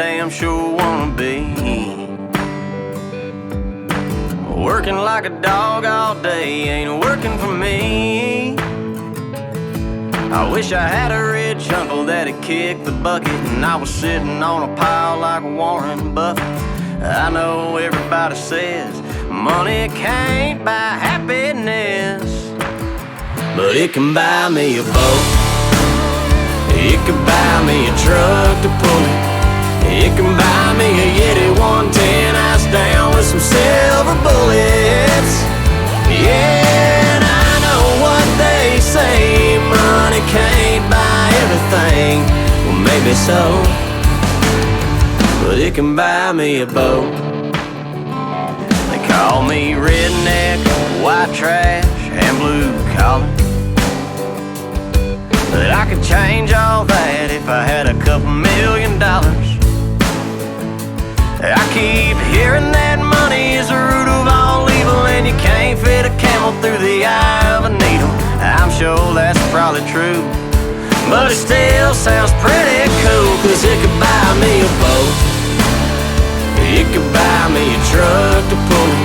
damn sure wanna be. Working like a dog all day ain't working for me. I wish I had a rich uncle that'd kick the bucket and I was sitting on a pile like Warren Buffett. I know everybody says money can't buy happiness, but it can buy me a boat. It can buy me a truck to pull it. It can buy me a Yeti 110 ice down with some silver bullets. Yeah, and I know what they say, money can't buy everything. Well, maybe so, but it can buy me a boat. They call me redneck, white trash, and blue collar, but I could change all that if I had a couple $1 million. I keep hearing that money is the root of all evil, and you can't fit a camel through the eye of a needle. I'm sure that's probably true, but it still sounds pretty cool, 'cause it could buy me a boat. It could buy me a truck to pull it.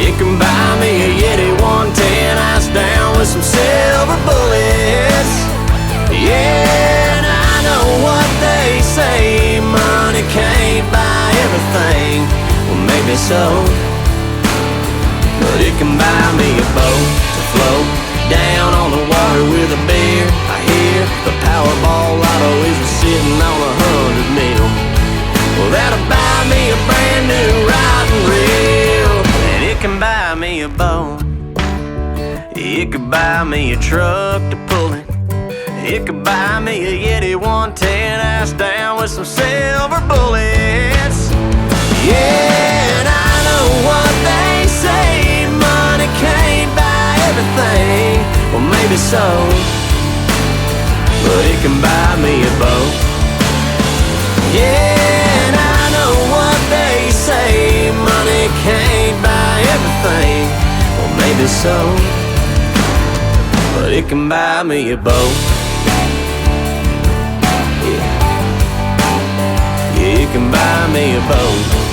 It can buy me a Yeti 110 ice down with some silver bullets. Yeah, and I know what they say, money can't buy everything. Well, maybe so, but it can buy me a boat to float down on the water with a beer. I hear the Powerball lotto is sitting on 100 mil. Well, that'll buy me a brand new rod and reel. And it can buy me a boat. It could buy me a truck to pull it. It could buy me a Yeti 110 ice down with some silver bullets. Yeah, and I know what they say, money can't buy everything. Well, maybe so, but it can buy me a boat. Yeah, and I know what they say, money can't buy everything. Well, maybe so, but it can buy me a boat. Yeah, it can buy me a boat.